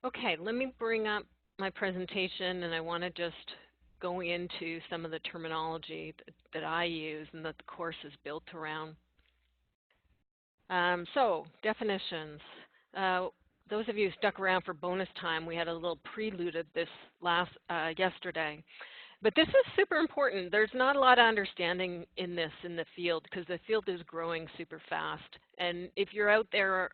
Okay, let me bring up my presentation, and I want to just go into some of the terminology that I use and that the course is built around. So, definitions. Those of you who stuck around for bonus time, we had a little prelude of this yesterday. But this is super important. There's not a lot of understanding in the field because the field is growing super fast. And if you're out there,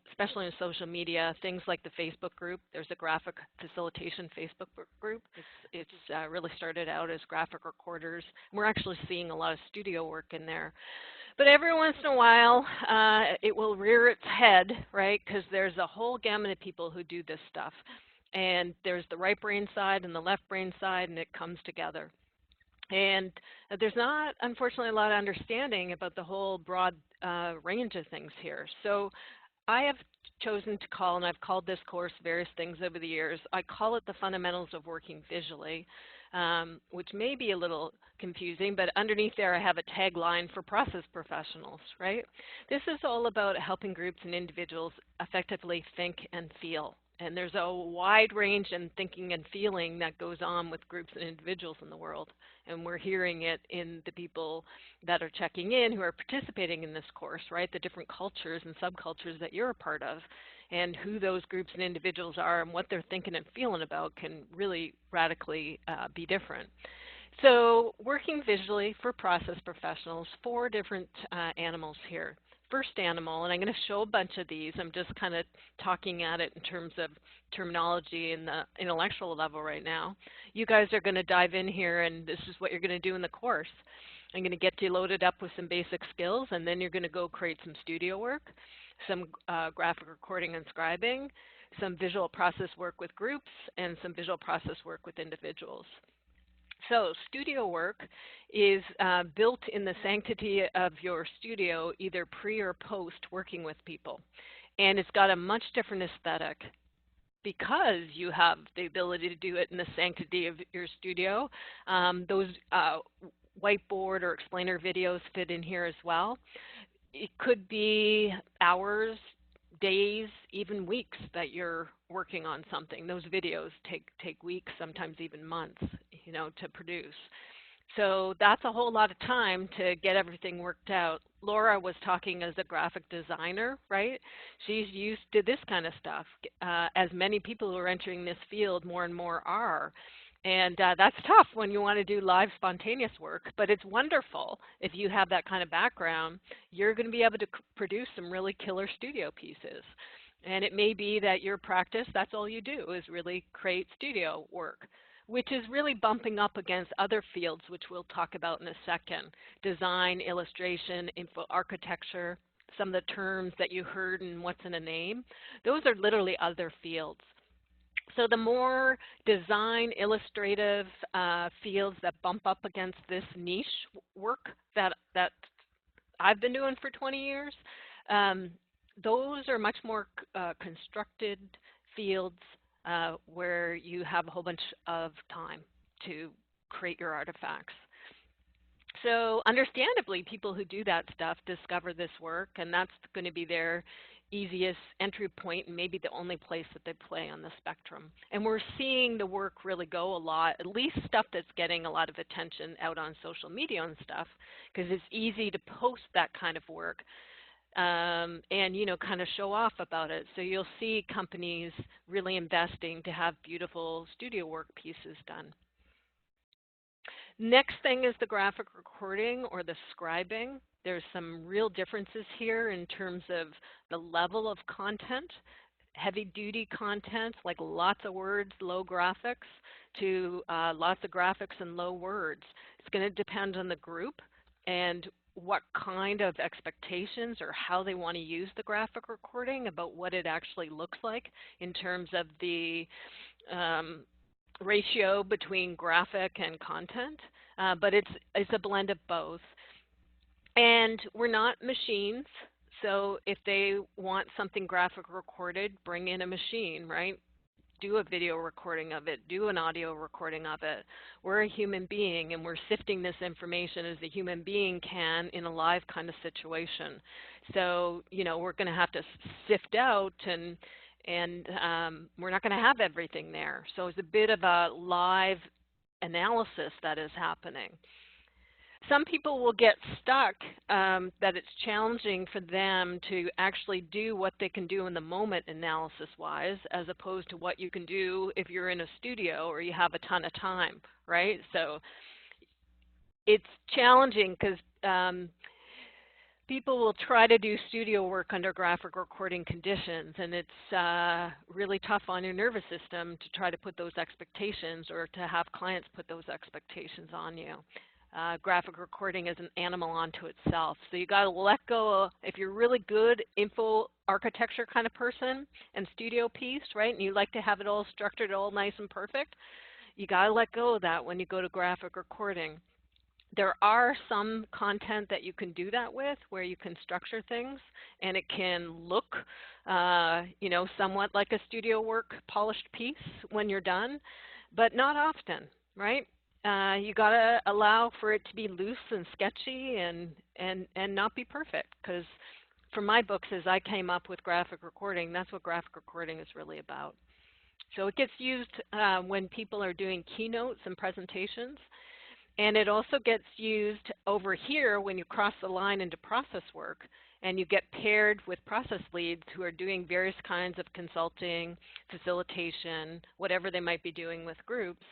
especially in social media, things like the Facebook group, there's a graphic facilitation Facebook group. It's really started out as graphic recorders. We're actually seeing a lot of studio work in there. But every once in a while, it will rear its head, right? Because there's a whole gamut of people who do this stuff. And there's the right brain side and the left brain side, and it comes together. And there's not, unfortunately, a lot of understanding about the whole broad range of things here. So I have chosen to call, and I've called this course various things over the years, I call it the fundamentals of working visually, which may be a little confusing, but underneath there I have a tagline for process professionals, right? This is all about helping groups and individuals effectively think and feel. And there's a wide range in thinking and feeling that goes on with groups and individuals in the world. And we're hearing it in the people that are checking in who are participating in this course, right? The different cultures and subcultures that you're a part of, and who those groups and individuals are and what they're thinking and feeling about can really radically be different. So working visually for process professionals, 4 different animals here. First animal, and I'm going to show a bunch of these. I'm just kind of talking at it in terms of terminology and the intellectual level right now. You guys are going to dive in here, and this is what you're going to do in the course. I'm going to get you loaded up with some basic skills, and then you're going to go create some studio work, some graphic recording and scribing, some visual process work with groups, and some visual process work with individuals. So studio work is built in the sanctity of your studio, either pre or post working with people. And it's got a much different aesthetic because you have the ability to do it in the sanctity of your studio. Those whiteboard or explainer videos fit in here as well. It could be hours, days, even weeks that you're working on something. Those videos take weeks, sometimes even months, you know, to produce. So that's a whole lot of time to get everything worked out. Laura was talking as a graphic designer, right? She's used to this kind of stuff, as many people who are entering this field more and more are. And that's tough when you want to do live spontaneous work, but it's wonderful if you have that kind of background. You're going to be able to produce some really killer studio pieces. And it may be that your practice, that's all you do, is really create studio work, which is really bumping up against other fields, which we'll talk about in a second. Design, illustration, info architecture, some of the terms that you heard in What's in a Name. Those are literally other fields. So the more design, illustrative fields that bump up against this niche work that I've been doing for 20 years, those are much more constructed fields where you have a whole bunch of time to create your artifacts. So understandably, people who do that stuff discover this work, and that's going to be their easiest entry point and maybe the only place that they play on the spectrum. And we're seeing the work really go a lot, at least stuff that's getting a lot of attention out on social media and stuff, because it's easy to post that kind of work and, you know, kind of show off about it. So you'll see companies really investing to have beautiful studio work pieces done. Next thing is the graphic recording or the scribing. There's some real differences here in terms of the level of content, heavy-duty content, like lots of words, low graphics, to lots of graphics and low words. It's going to depend on the group and what kind of expectations or how they want to use the graphic recording, about what it actually looks like in terms of the ratio between graphic and content, but it's a blend of both. And we're not machines, so if they want something graphic recorded, bring in a machine, right? Do a video recording of it, do an audio recording of it. We're a human being, and we're sifting this information as a human being can in a live kind of situation. So, you know, we're going to have to sift out and and we're not going to have everything there. So it's a bit of a live analysis that is happening. Some people will get stuck that it's challenging for them to actually do what they can do in the moment analysis-wise, as opposed to what you can do if you're in a studio or you have a ton of time, right? So it's challenging because people will try to do studio work under graphic recording conditions, and it's really tough on your nervous system to try to put those expectations or to have clients put those expectations on you. Graphic recording is an animal unto itself. So you got to let go. If you're really good info architecture kind of person and studio piece, right, and you like to have it all structured, all nice and perfect, you got to let go of that when you go to graphic recording. There are some content that you can do that with, where you can structure things, and it can look, you know, somewhat like a studio work polished piece when you're done, but not often, right? You got to allow for it to be loose and sketchy and not be perfect, because for my books, as I came up with graphic recording, that's what graphic recording is really about. So it gets used when people are doing keynotes and presentations. And it also gets used over here when you cross the line into process work and you get paired with process leads who are doing various kinds of consulting, facilitation, whatever they might be doing with groups.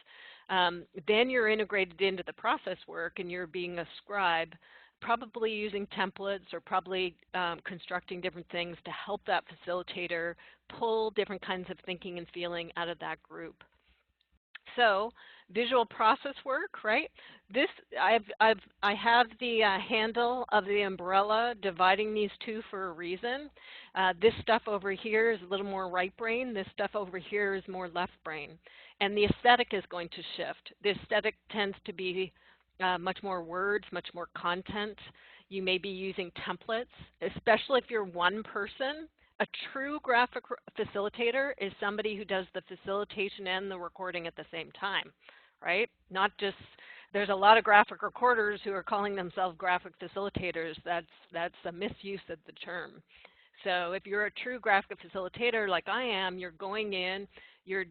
Then you're integrated into the process work and you're being a scribe, probably using templates or probably constructing different things to help that facilitator pull different kinds of thinking and feeling out of that group. So visual process work, right? This I have the handle of the umbrella dividing these two for a reason. This stuff over here is a little more right brain. This stuff over here is more left brain. And the aesthetic is going to shift. The aesthetic tends to be much more words, much more content. You may be using templates, especially if you're one person. A true graphic facilitator is somebody who does the facilitation and the recording at the same time, right? Not just, there's a lot of graphic recorders who are calling themselves graphic facilitators. That's a misuse of the term. So if you're a true graphic facilitator like I am, you're going in, you're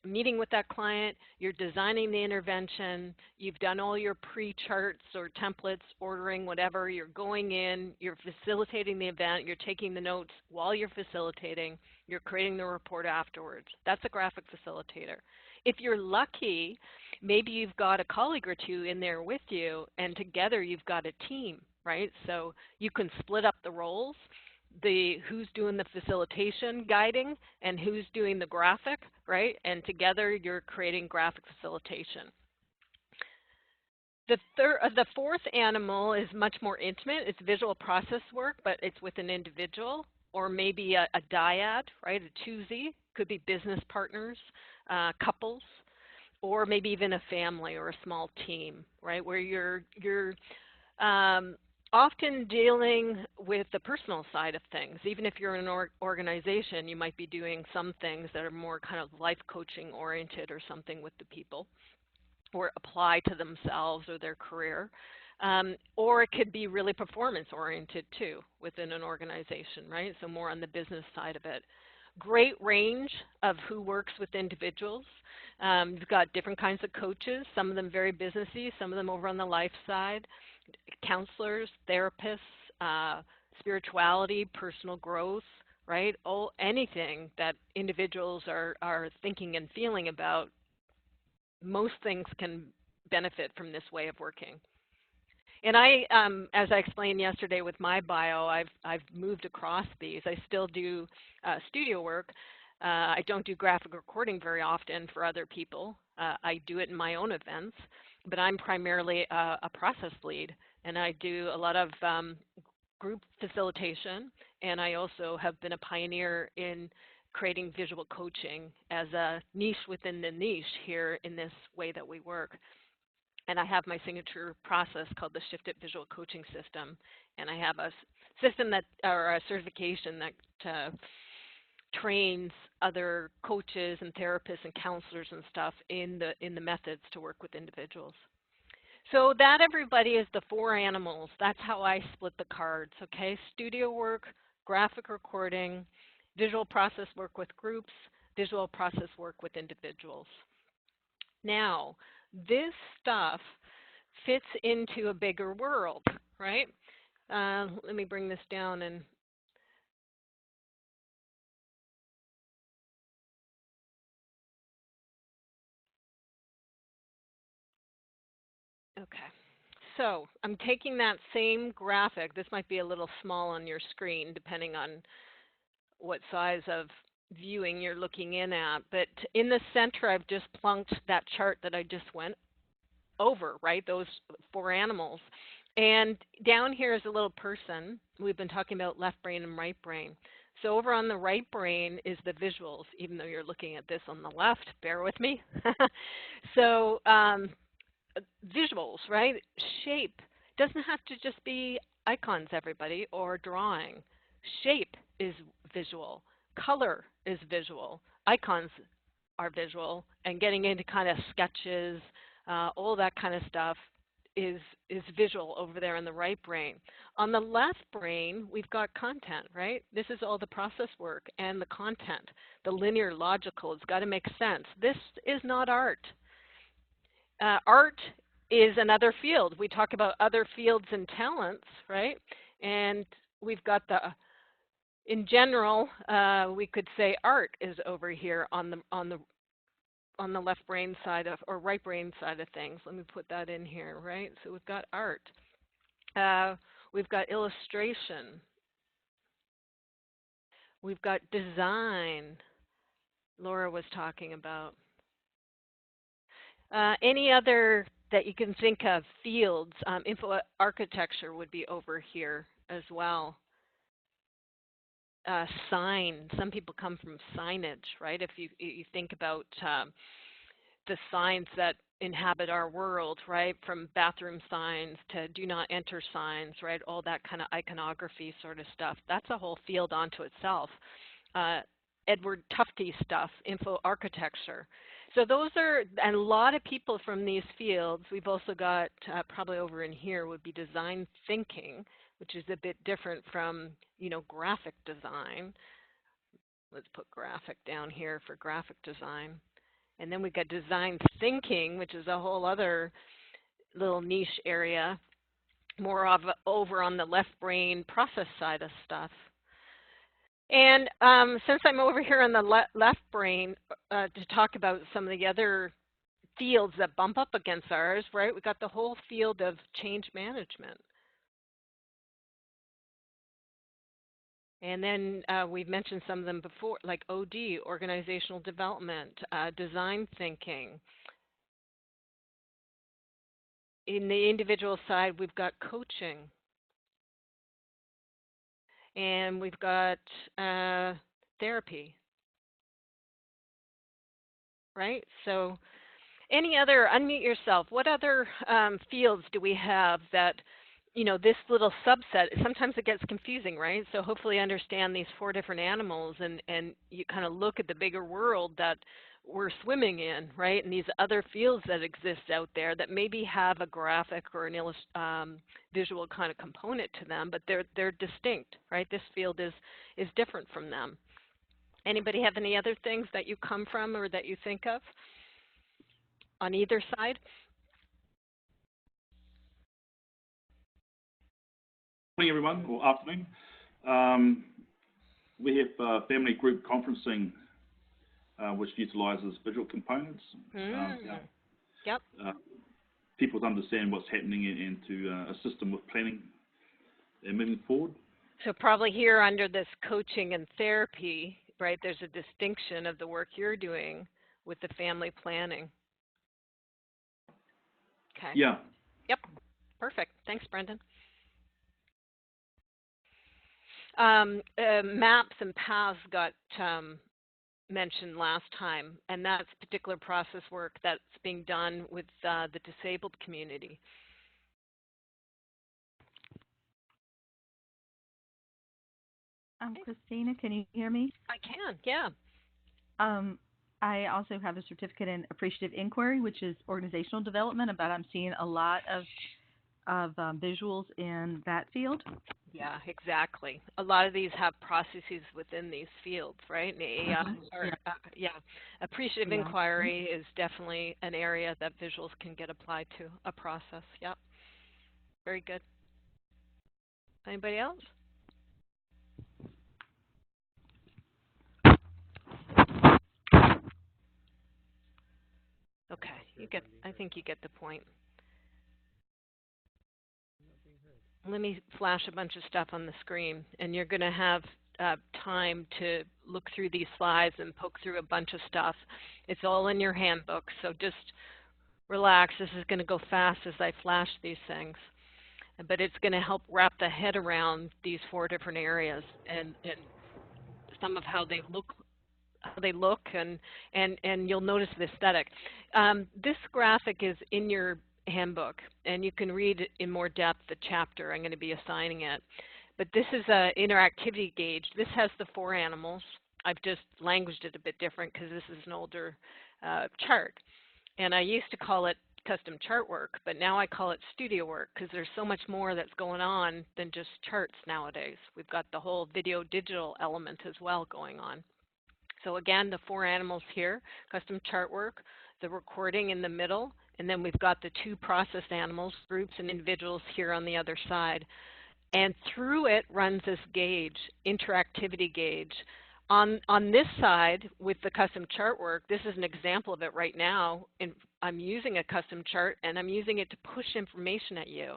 meeting with that client, you're designing the intervention, you've done all your pre-charts or templates, ordering, whatever, you're going in, you're facilitating the event, you're taking the notes while you're facilitating, you're creating the report afterwards. That's a graphic facilitator. If you're lucky, maybe you've got a colleague or two in there with you, and together you've got a team, right? So you can split up the roles. Who's doing the facilitation guiding and who's doing the graphic, right? And together you're creating graphic facilitation. The fourth animal is much more intimate. It's visual process work, but it's with an individual or maybe a dyad, right? A twosie, could be business partners, couples, or maybe even a family or a small team, right? Where you're often dealing with the personal side of things. Even if you're in an organization, you might be doing some things that are more kind of life coaching oriented or something with the people, or apply to themselves or their career. Or it could be really performance oriented too within an organization, right? So more on the business side of it. Great range of who works with individuals. You've got different kinds of coaches, some of them very businessy, some of them over on the life side. Counselors, therapists, spirituality, personal growth, right? Anything that individuals are thinking and feeling about, most things can benefit from this way of working. And I, as I explained yesterday with my bio, I've moved across these. I still do studio work. I don't do graphic recording very often for other people. I do it in my own events, but I'm primarily a process lead, and I do a lot of group facilitation, and I also have been a pioneer in creating visual coaching as a niche within the niche here in this way that we work. And I have my signature process called the Shifted Visual Coaching System, and I have a system that, or a certification that trains other coaches and therapists and counselors and stuff in the methods to work with individuals. So that, everybody, is the four animals. That's how I split the cards, okay? Studio work, graphic recording, visual process work with groups, visual process work with individuals. Now, this stuff fits into a bigger world, right? Let me bring this down and okay. So I'm taking that same graphic. This might be a little small on your screen, depending on what size of viewing you're looking in at. But in the center, I've just plunked that chart that I just went over, right? Those 4 animals. And down here is a little person. We've been talking about left brain and right brain. So over on the right brain is the visuals, even though you're looking at this on the left, bear with me. So visuals, right? Shape doesn't have to just be icons, everybody, or drawing. Shape is visual. Color is visual. Icons are visual. And getting into kind of sketches, all that kind of stuff is visual over there in the right brain. On the left brain, we've got content, right? This is all the process work and the content, the linear, logical. It's got to make sense. This is not art. Art is another field. We talk about other fields and talents, right? And we've got the, in general, we could say art is over here on the left brain side of, or right brain side of things. Let me put that in here, right? So we've got art. We've got illustration. We've got design, Laura was talking about. Any other that you can think of fields, info architecture would be over here as well. Sign, some people come from signage, right? If you think about the signs that inhabit our world, right? From bathroom signs to do not enter signs, right? All that kind of iconography sort of stuff. That's a whole field onto itself. Edward Tufte stuff, info architecture. So those are, and a lot of people from these fields. We've also got, probably over in here would be design thinking, which is a bit different from, you know, graphic design. Let's put graphic down here for graphic design. And then we've got design thinking, which is a whole other little niche area, more of over on the left brain process side of stuff. And since I'm over here on the left brain to talk about some of the other fields that bump up against ours, right? We've got the whole field of change management. And then we've mentioned some of them before, like OD, organizational development, design thinking. In the individual side, we've got coaching. And we've got therapy, right? So any other, unmute yourself, what other fields do we have that, you know, this little subset, sometimes it gets confusing, right? So hopefully understand these 4 different animals and you kind of look at the bigger world that we're swimming in, right? And these other fields that exist out there that maybe have a graphic or an visual kind of component to them, but they're distinct, right? This field is different from them. Anybody have any other things that you come from or that you think of on either side? Morning, everyone, or afternoon. We have family group conferencing, which utilises visual components. Yep. People to understand what's happening and to assist them with planning and moving forward. So probably here under this coaching and therapy, right, there's a distinction of the work you're doing with the family planning. Okay. Yeah. Yep. Perfect. Thanks, Brendan. Maps and paths got mentioned last time, and that's particular process work that's being done with the disabled community. Christina, can you hear me? I can, yeah. I also have a certificate in appreciative inquiry, which is organizational development, but I'm seeing a lot of visuals in that field? Yeah, exactly. A lot of these have processes within these fields, right? And AI, or Yeah. yeah, appreciative Yeah. inquiry is definitely an area that visuals can get applied to a process. Yep, very good. Anybody else? Okay, you get. I think you get the point. Let me flash a bunch of stuff on the screen, and you're going to have time to look through these slides and poke through a bunch of stuff. It's all in your handbook, so just relax. This is going to go fast as I flash these things, but it's going to help wrap the head around these 4 different areas and some of how they look, and you'll notice the aesthetic. This graphic is in your handbook, and you can read in more depth the chapter. I'm going to be assigning it. But this is an interactivity gauge. This has the 4 animals. I've just languaged it a bit different because this is an older chart. And I used to call it custom chart work, but now I call it studio work because there's so much more that's going on than just charts nowadays. We've got the whole video digital element as well going on. So again, the 4 animals here, custom chart work, the recording in the middle, and then we've got the 2 processed animals, groups and individuals here on the other side. And through it runs this gauge, interactivity gauge. On this side, with the custom chart work, this is an example of it right now. And I'm using a custom chart, and I'm using it to push information at you,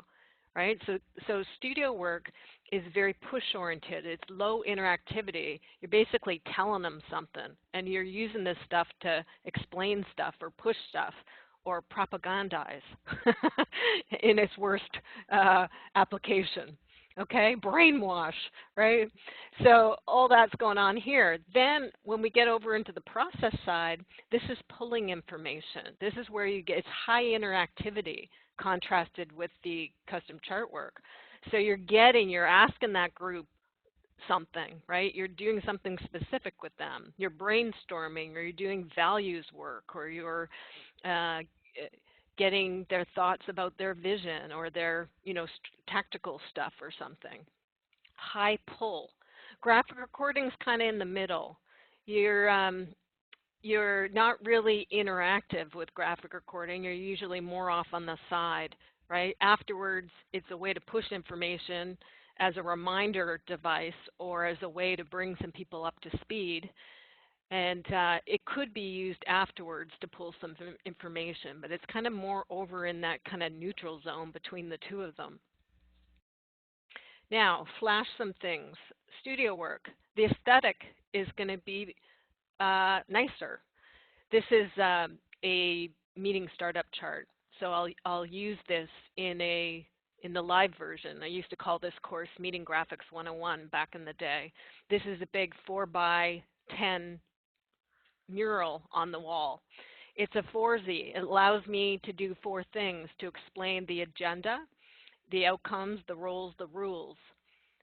right? So studio work is very push-oriented. It's low interactivity. You're basically telling them something, and you're using this stuff to explain stuff or push stuff or propagandize in its worst application. Okay, brainwash, right? So all that's going on here. Then when we get over into the process side, this is pulling information. This is where you get, it's high interactivity contrasted with the custom chart work. So you're asking that group something, right? You're doing something specific with them. You're brainstorming, or you're doing values work, or you're getting their thoughts about their vision or their, tactical stuff or something. High pull. Graphic recording's kind of in the middle. You're not really interactive with graphic recording. You're usually more off on the side, right? Afterwards, it's a way to push information as a reminder device or as a way to bring some people up to speed. And it could be used afterwards to pull some information, but it's kind of more over in that kind of neutral zone between the 2 of them. Now, flash some things. Studio work. The aesthetic is going to be nicer. This is a meeting startup chart, so I'll use this in the live version. I used to call this course Meeting Graphics 101 back in the day. This is a big 4x10 mural on the wall. It's a 4Z. It allows me to do 4 things: to explain the agenda, the outcomes, the roles, the rules.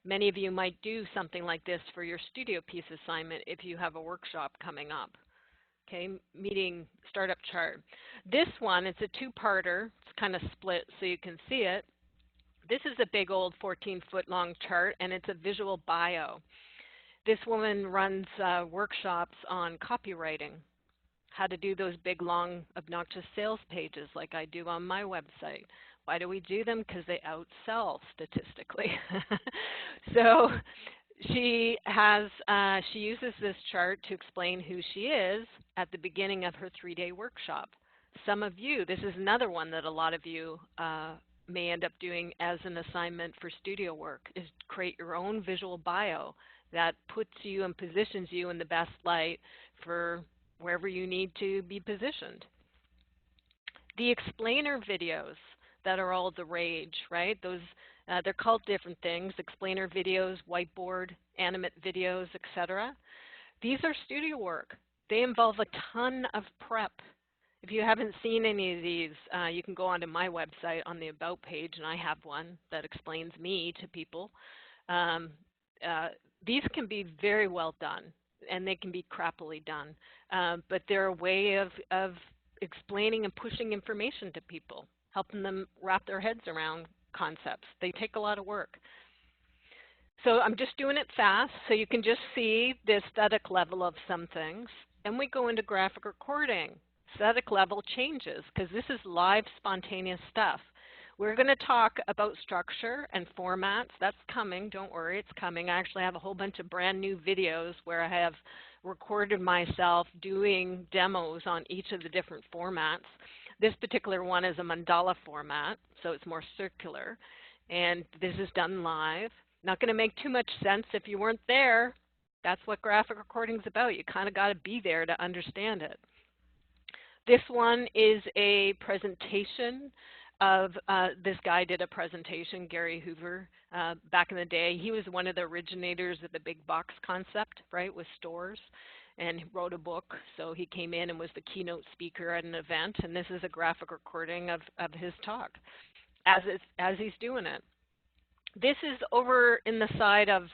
Many of you might do something like this for your studio piece assignment if you have a workshop coming up. Okay, meeting startup chart. This one, it's a 2-parter. It's kind of split so you can see it. This is a big old 14-foot long chart, and it's a visual bio. This woman runs workshops on copywriting, how to do those big, long, obnoxious sales pages like I do on my website. Why do we do them? Because they outsell statistically. So she uses this chart to explain who she is at the beginning of her 3-day workshop. Some of you, this is another one that a lot of you may end up doing as an assignment for studio work, is create your own visual bio that puts you and positions you in the best light for wherever you need to be positioned. The explainer videos that are all the rage, right? Those they're called different things: explainer videos, whiteboard, animate videos, etc. These are studio work. They involve a ton of prep. If you haven't seen any of these, you can go onto my website on the About page, and I have one that explains me to people. These can be very well done, and they can be crappily done, but they're a way of explaining and pushing information to people, helping them wrap their heads around concepts. They take a lot of work. So I'm just doing it fast so you can just see the aesthetic level of some things. And we go into graphic recording. Aesthetic level changes because this is live, spontaneous stuff. We're going to talk about structure and formats. That's coming. Don't worry, it's coming. I actually have a whole bunch of brand new videos where I have recorded myself doing demos on each of the different formats. This particular one is a mandala format, so it's more circular. And this is done live. Not going to make too much sense if you weren't there. That's what graphic recording is about. You kind of got to be there to understand it. This one is a presentation of, this guy did a presentation, Gary Hoover, back in the day. He was one of the originators of the big box concept, right, with stores, and he wrote a book. So he came in and was the keynote speaker at an event, and this is a graphic recording of his talk as he's doing it. This is over in the side of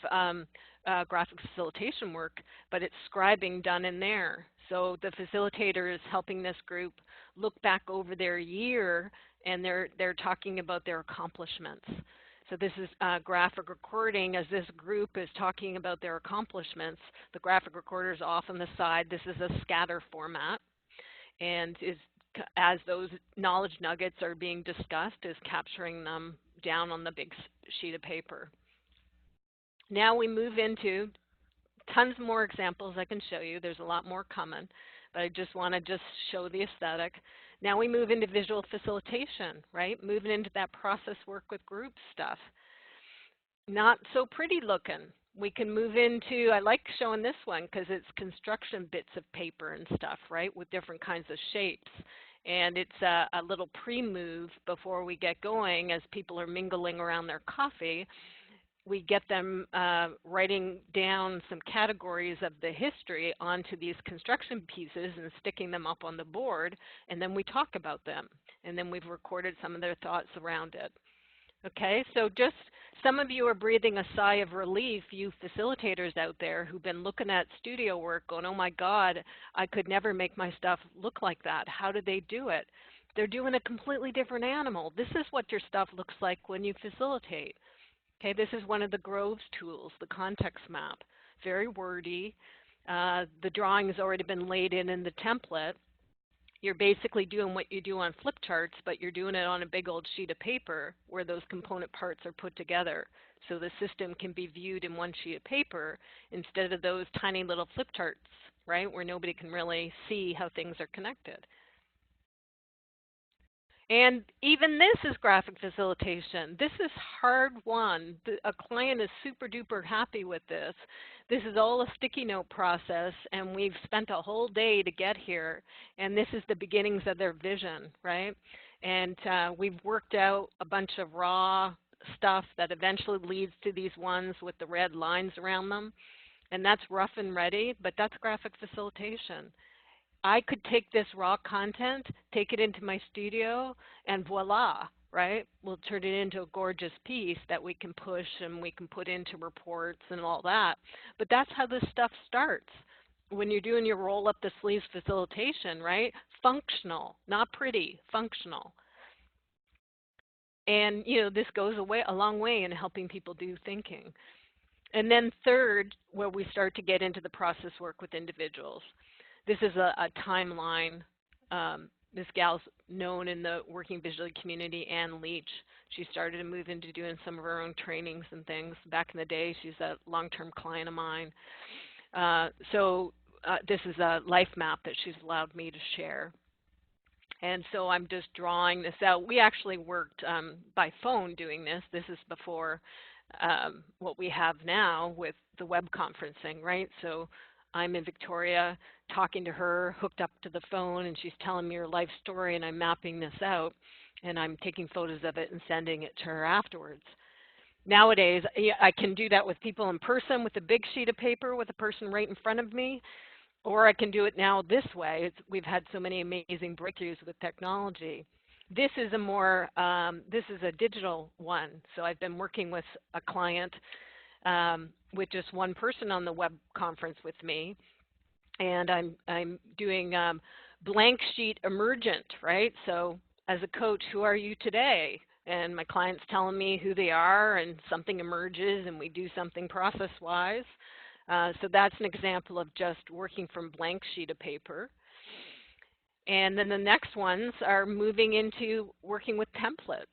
graphic facilitation work, but it's scribing done in there. So the facilitator is helping this group look back over their year, and they're talking about their accomplishments. So this is graphic recording as this group is talking about their accomplishments. The graphic recorder is off on the side. This is a scatter format, and as those knowledge nuggets are being discussed, is capturing them down on the big sheet of paper. Now we move into tons more examples I can show you. There's a lot more coming, but I just want to show the aesthetic. Now we move into visual facilitation, right? Moving into that process work with group stuff. Not so pretty looking. We can move into, I like showing this one because it's construction bits of paper and stuff, right, with different kinds of shapes. And it's a little pre-move before we get going as people are mingling around their coffee. We get them writing down some categories of the history onto these construction pieces and sticking them up on the board, and then we talk about them. And then we've recorded some of their thoughts around it. Okay, so just some of you are breathing a sigh of relief, you facilitators out there who've been looking at studio work going, oh my God, I could never make my stuff look like that. How did they do it? They're doing a completely different animal. This is what your stuff looks like when you facilitate. Okay, this is one of the Groves tools, the context map. Very wordy. The drawing has already been laid in the template. You're basically doing what you do on flip charts, but you're doing it on a big old sheet of paper where those component parts are put together. So the system can be viewed in one sheet of paper instead of those tiny little flip charts, right, where nobody can really see how things are connected. And even this is graphic facilitation. This is hard won. A client is super duper happy with this. This is all a sticky note process, and we've spent a whole day to get here. And this is the beginnings of their vision, right? And we've worked out a bunch of raw stuff that eventually leads to these ones with the red lines around them. And that's rough and ready, but that's graphic facilitation. I could take this raw content, take it into my studio, and voila, right? We'll turn it into a gorgeous piece that we can push and we can put into reports and all that. But that's how this stuff starts. When you're doing your roll up the sleeves facilitation, right? Functional, not pretty, functional. And you know, this goes a long way in helping people do thinking. And then third, where we start to get into the process work with individuals. This is a timeline. This gal's known in the working visually community, Ann Leach. She started to move into doing some of her own trainings and things. Back in the day, she's a long-term client of mine. This is a life map that she's allowed me to share. And so I'm just drawing this out. We actually worked by phone doing this. This is before what we have now with the web conferencing, right? So I'm in Victoria talking to her, hooked up to the phone, and she's telling me her life story, and I'm mapping this out, and I'm taking photos of it and sending it to her afterwards. Nowadays, I can do that with people in person with a big sheet of paper with a person right in front of me, or I can do it now this way. We've had so many amazing breakthroughs with technology. This is this is a digital one. So I've been working with a client with just one person on the web conference with me, and I'm doing blank sheet emergent, right? So as a coach, who are you today? and my client's telling me who they are, and something emerges, and we do something process-wise. So that's an example of just working from blank sheet of paper. And then the next ones are moving into working with templates.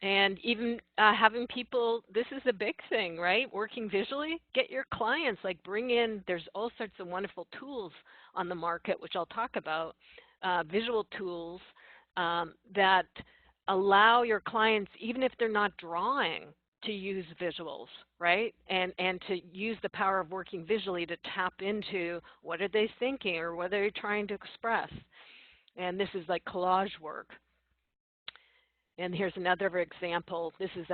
And even having people, this is a big thing, right? Working visually, get your clients, like bring in, there's all sorts of wonderful tools on the market, which I'll talk about, visual tools that allow your clients, even if they're not drawing, to use visuals, right? And to use the power of working visually to tap into what are they thinking or what are they trying to express. And this is like collage work. And here's another example. This is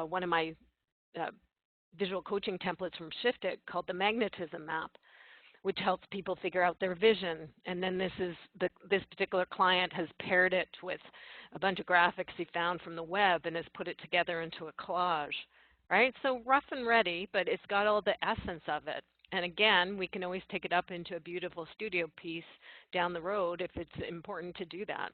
one of my visual coaching templates from Shifted called the magnetism map, which helps people figure out their vision. And then this particular client has paired it with a bunch of graphics he found from the web and has put it together into a collage, right? So rough and ready, but it's got all the essence of it. And again, we can always take it up into a beautiful studio piece down the road if it's important to do that.